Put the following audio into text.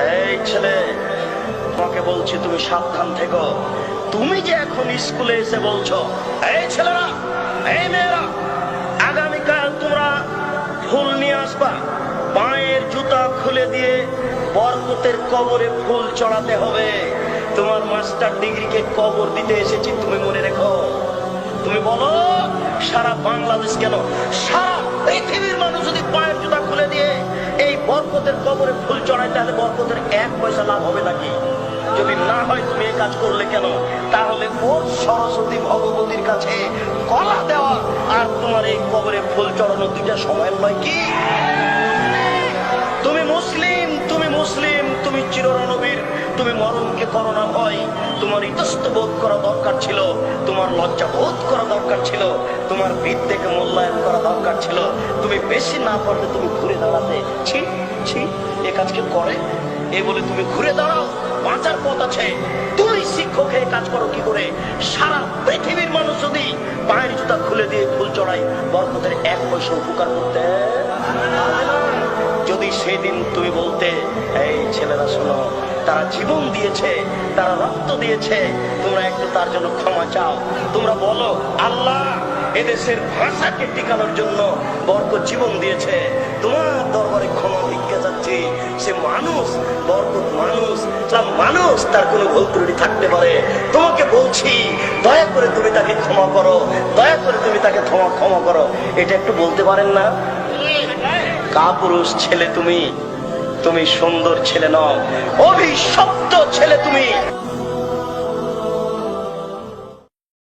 এই ছেলে, তোমাকে বলছি তুমি সাবধান থেকো। তুমি যে এখন স্কুলে এসে বলছো, এই ছেলেরা, এই মেয়েরা, আগামীকাল তোমরা ফুল নিয়ে আসবা, পায়ের জুতা খুলে দিয়ে বরকতের কবরে ফুল চড়াতে হবে। তোমার মাস্টার ডিগ্রিকে কবর দিতে এসেছি, তুমি মনে রেখো। তুমি বলো সারা বাংলাদেশ কেন, সারা পৃথিবীর মানুষ যদি পায়ের জুতা খুলে দিয়ে এই বরকতের কবরে ফুল চড়ায়, তাহলে বরকতের 1 পয়সা লাভ হবে নাকি? যদি না হয় তুমি এই কাজ করলে কেন? তাহলে ওর সরস্বতী ভগবতীর কাছে কলা দেওয়া আর তোমার এই কবরে ফুল চড়ানো দুইটা সময় নয় কি? তুমি মুসলিম, তুমি মুসলিম, তুমি চিররণবীর, তুমি মরণকে করো না ভয়। তোমার ইতস্ত বোধ করা দরকার ছিল, তোমার লজ্জা বোধ করা দরকার ছিল, তোমার বিদ্যেকে মূল্যায়ন করা দরকার ছিল। তুমি বেশি না পারলে তুমি ঘুরে দাঁড়াতে, ছি ছি, এ কাজকে করে এ বলে তুমি ঘুরে দাঁড়াও। বাঁচার পথ আছে। তুমি শিক্ষক হয়ে কাজ করো কি করে? সারা পৃথিবীর মানুষ যদি পায়ের জুতা খুলে দিয়ে ফুল চড়ায়, বরকতের 1 পয়সা উপকার করতে পারবে না। যদি সেদিন তুমি বলতে, এই ছেলেরা শোনো, তারা জীবন দিয়েছে, তারা রক্ত দিয়েছে, তোমরা একটু তার জন্য ক্ষমা চাও। তোমরা বলো, আল্লাহ এদেশের ভাষাকে টিকানোর জন্য বরকত জীবন দিয়েছে, তোমার দরবারে ক্ষমা ভিক্ষা যাচ্ছে। সে মানুষ, বরকত মানুষ, মানুষ, তার কোনো ভুল ত্রুটি থাকতে পারে। তোমাকে বলছি, দয়া করে তুমি তাকে ক্ষমা করো, দয়া করে তুমি তাকে ক্ষমা করো। এটা একটু বলতে পারেন না? কাপুরুষ ছেলে তুমি, তুমি সুন্দর ছেলে নও, অভিশপ্ত ছেলে তুমি।